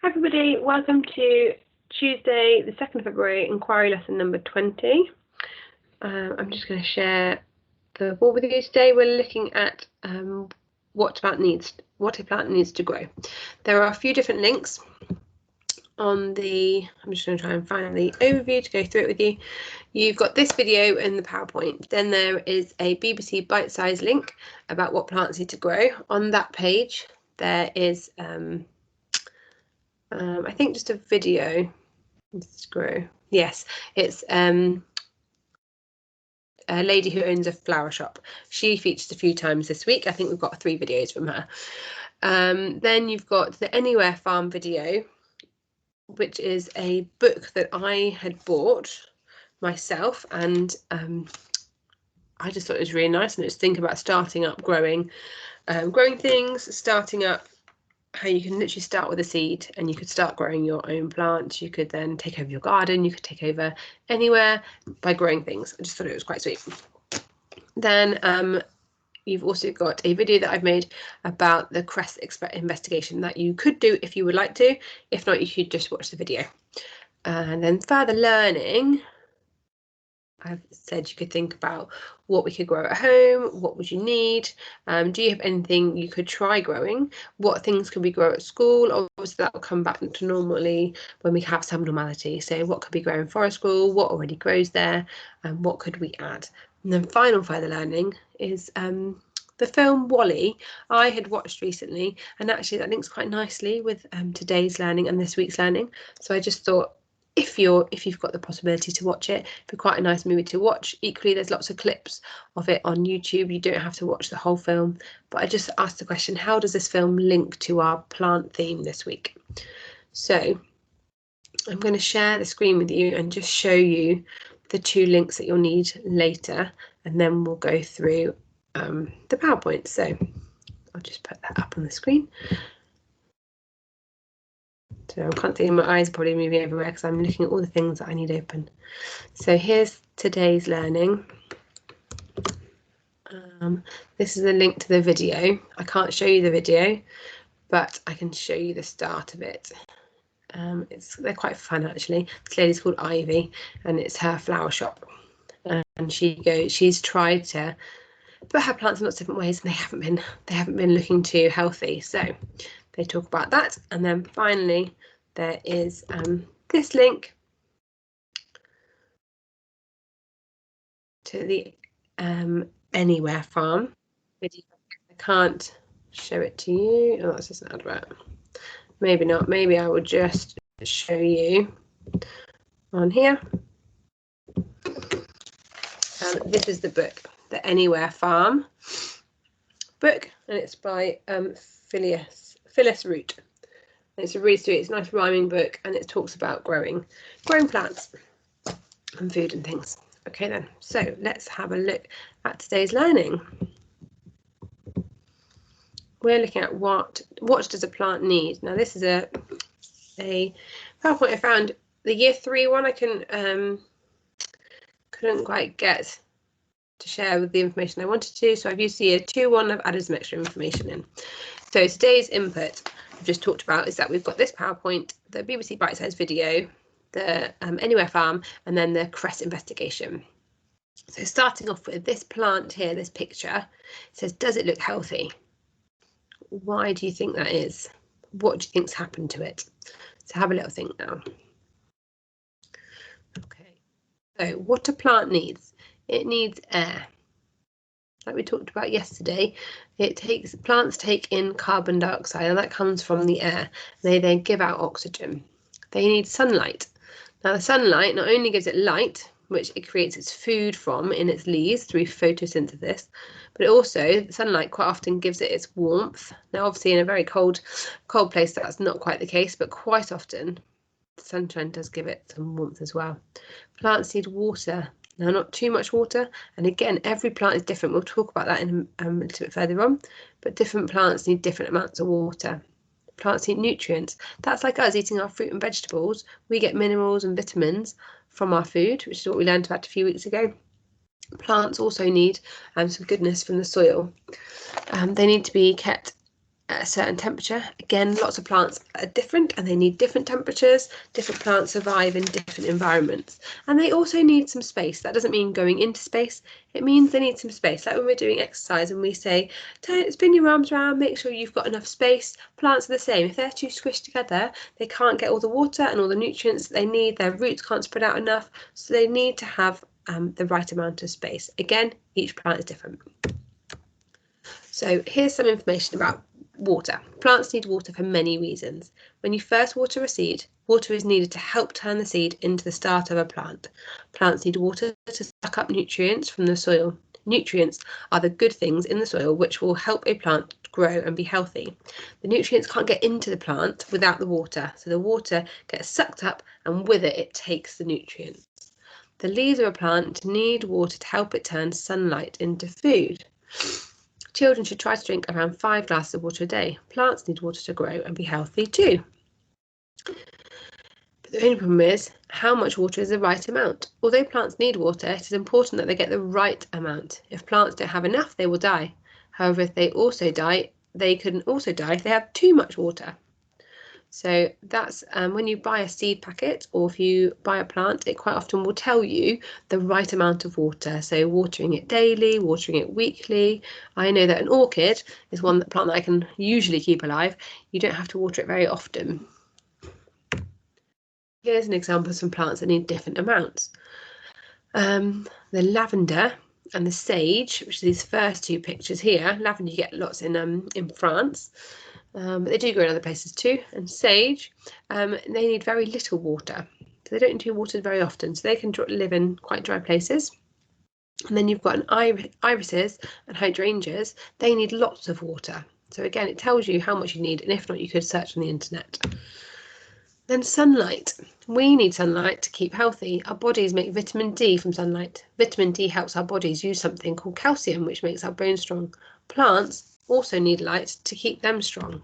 Hi everybody, welcome to Tuesday, the 2nd of February, Enquiry lesson number 20. I'm just going to share the board with you today. We're looking at what a plant needs to grow. There are a few different links on the, I'm just going to try and find the overview to go through it with you. You've got this video and the PowerPoint. Then there is a BBC bite-sized link about what plants need to grow. On that page, there is I think just a video. Grow. Yes, it's a lady who owns a flower shop. She features a few times this week. I think we've got 3 videos from her. Then you've got the Anywhere Farm video, which is a book that I had bought myself, and I just thought it was really nice, and it's thinking about starting up growing things, starting up how you can literally start with a seed and you could start growing your own plants. You could then take over your garden, you could take over anywhere by growing things. I just thought it was quite sweet. Then you've also got a video that I've made about the crest investigation that you could do if you would like to. If not, you should just watch the video. And then further learning, I've said you could think about what we could grow at home, what would you need, do you have anything you could try growing, what things could we grow at school. Obviously that will come back to normally when we have some normality, so what could we grow in forest school, what already grows there, and what could we add. And then final further learning is the film WALL-E I had watched recently, and actually that links quite nicely with today's learning and this week's learning, so I just thought if you've got the possibility to watch it, it'd be quite a nice movie to watch. Equally, there's lots of clips of it on YouTube. You don't have to watch the whole film, but I just asked the question, how does this film link to our plant theme this week? So I'm going to share the screen with you and just show you the 2 links that you'll need later, and then we'll go through the PowerPoint. So I'll just put that up on the screen. So I can't see, my eyes are probably moving everywhere because I'm looking at all the things that I need open. So here's today's learning. This is a link to the video. I can't show you the video, but I can show you the start of it. They're quite fun actually. This lady's called Ivy, and it's her flower shop. And she's tried to put her plants in lots of different ways, and they haven't been looking too healthy. So they talk about that, and then finally there is this link to the Anywhere Farm video. I can't show it to you. Oh, that's just an advert. Maybe not. Maybe I will just show you on here. This is the book, the Anywhere Farm book, and it's by Phyllis Root. It's a really sweet, it's a nice rhyming book, and it talks about growing plants and food and things. Okay then, so let's have a look at today's learning. We're looking at what does a plant need. Now this is a PowerPoint I found. The year 3 one I couldn't quite get to share with the information I wanted to, so I've used the year 2 one. I've added some extra information in. So today's input I've just talked about is that we've got this PowerPoint, the BBC bite-sized video, the Anywhere Farm, and then the crest investigation. So starting off with this plant here, this picture, it says, does it look healthy? Why do you think that is? What do you think's happened to it? So have a little think now. Okay, so what a plant needs? It needs air. Like we talked about yesterday, plants take in carbon dioxide, and that comes from the air. They then give out oxygen. They need sunlight. Now the sunlight not only gives it light, which it creates its food from in its leaves through photosynthesis, but it also, the sunlight quite often gives it its warmth. Now obviously in a very cold place that's not quite the case, but quite often the sunshine does give it some warmth as well. Plants need water. Now, not too much water, and again, every plant is different. We'll talk about that in a little bit further on, but different plants need different amounts of water. Plants need nutrients. That's like us eating our fruit and vegetables. We get minerals and vitamins from our food, which is what we learned about a few weeks ago. Plants also need some goodness from the soil. They need to be kept at a certain temperature. Again, lots of plants are different and they need different temperatures. Different plants survive in different environments, and they also need some space. That doesn't mean going into space, it means they need some space. Like when we're doing exercise and we say, spin your arms around, make sure you've got enough space. Plants are the same. If they're too squished together, they can't get all the water and all the nutrients they need. Their roots can't spread out enough, so they need to have the right amount of space. Again, each plant is different. So here's some information about water. Plants need water for many reasons. When you first water a seed, water is needed to help turn the seed into the start of a plant. Plants need water to suck up nutrients from the soil. Nutrients are the good things in the soil which will help a plant grow and be healthy. The nutrients can't get into the plant without the water, so the water gets sucked up and with it, it takes the nutrients. The leaves of a plant need water to help it turn sunlight into food. Children should try to drink around 5 glasses of water a day. Plants need water to grow and be healthy too. But the only problem is, how much water is the right amount? Although plants need water, it is important that they get the right amount. If plants don't have enough, they will die. However, if they also die, they can also die if they have too much water. So that's when you buy a seed packet, or if you buy a plant, it quite often will tell you the right amount of water. So watering it daily, watering it weekly. I know that an orchid is one plant that I can usually keep alive. You don't have to water it very often. Here's an example of some plants that need different amounts. The lavender and the sage, which are these first two pictures here. Lavender you get lots in France. But they do grow in other places too. And sage, they need very little water. So they don't need to be watered very often. So they can live in quite dry places. And then you've got irises and hydrangeas. They need lots of water. So again, it tells you how much you need. And if not, you could search on the internet. Then sunlight. We need sunlight to keep healthy. Our bodies make vitamin D from sunlight. Vitamin D helps our bodies use something called calcium, which makes our bones strong. Plants also need light to keep them strong.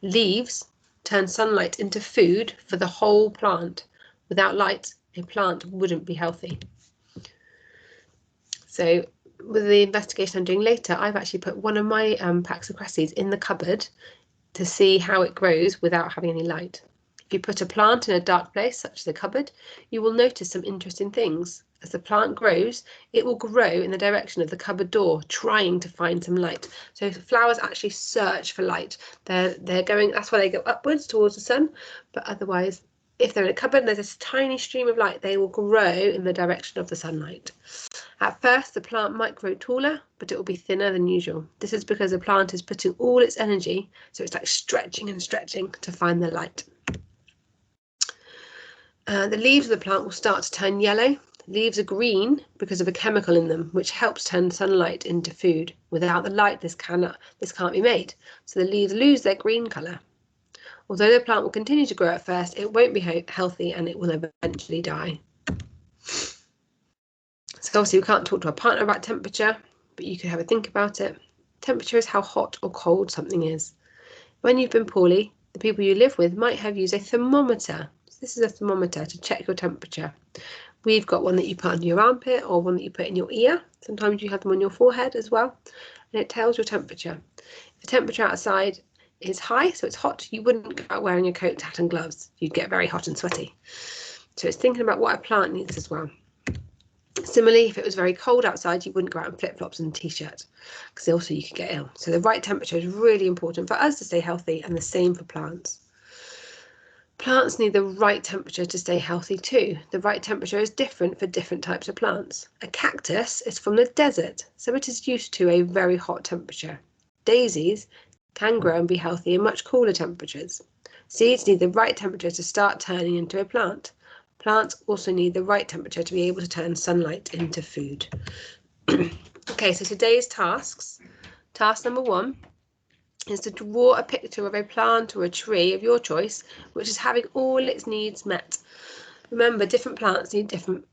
Leaves turn sunlight into food for the whole plant. Without light, a plant wouldn't be healthy. So with the investigation I'm doing later, I've actually put one of my packs of cressies in the cupboard to see how it grows without having any light. If you put a plant in a dark place, such as a cupboard, you will notice some interesting things. As the plant grows, it will grow in the direction of the cupboard door, trying to find some light. So flowers actually search for light. They're going, that's why they go upwards towards the sun. But otherwise, if they're in a cupboard and there's this tiny stream of light, they will grow in the direction of the sunlight. At first, the plant might grow taller, but it will be thinner than usual. This is because the plant is putting all its energy, so it's like stretching and stretching to find the light. The leaves of the plant will start to turn yellow. Leaves are green because of a chemical in them, which helps turn sunlight into food. Without the light, this can't be made. So the leaves lose their green colour. Although the plant will continue to grow at first, it won't be healthy and it will eventually die. So obviously we can't talk to our partner about temperature, but you could have a think about it. Temperature is how hot or cold something is. When you've been poorly, the people you live with might have used a thermometer. So this is a thermometer to check your temperature. We've got one that you put under your armpit or one that you put in your ear. Sometimes you have them on your forehead as well, and it tells your temperature. If the temperature outside is high, so it's hot, you wouldn't go out wearing a coat, hat and gloves. You'd get very hot and sweaty. So it's thinking about what a plant needs as well. Similarly, if it was very cold outside, you wouldn't go out in flip-flops and t-shirt, because also you could get ill. So the right temperature is really important for us to stay healthy, and the same for plants. Plants need the right temperature to stay healthy too. The right temperature is different for different types of plants. A cactus is from the desert, so it is used to a very hot temperature. Daisies can grow and be healthy in much cooler temperatures. Seeds need the right temperature to start turning into a plant. Plants also need the right temperature to be able to turn sunlight into food. Okay, so today's tasks. Task number 1 is to draw a picture of a plant or a tree of your choice, which is having all its needs met. Remember, different plants need different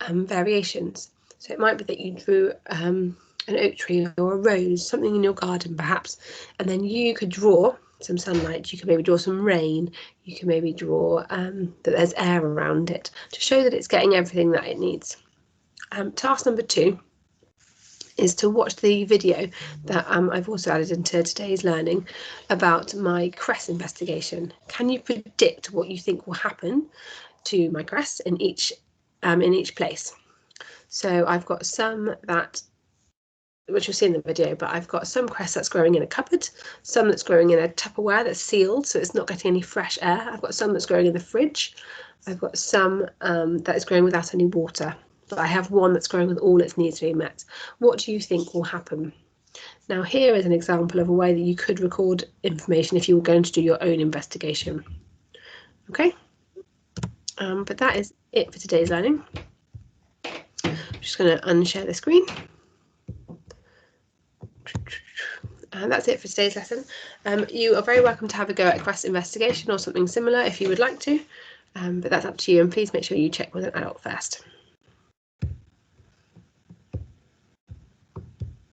variations. So it might be that you drew an oak tree or a rose, something in your garden perhaps, and then you could draw some sunlight. You can maybe draw some rain. You can maybe draw that there's air around it to show that it's getting everything that it needs. Task number 2 is to watch the video that I've also added into today's learning about my cress investigation. Can you predict what you think will happen to my cress in each place? So I've got some that, which you'll see in the video, but I've got some cress that's growing in a cupboard, some that's growing in a Tupperware that's sealed, so it's not getting any fresh air. I've got some that's growing in the fridge. I've got some that is growing without any water, but I have one that's growing with all its needs to be met. What do you think will happen? Now, here is an example of a way that you could record information if you were going to do your own investigation. Okay, but that is it for today's learning. I'm just going to unshare the screen. And that's it for today's lesson. You are very welcome to have a go at cress investigation or something similar if you would like to, but that's up to you, and please make sure you check with an adult first.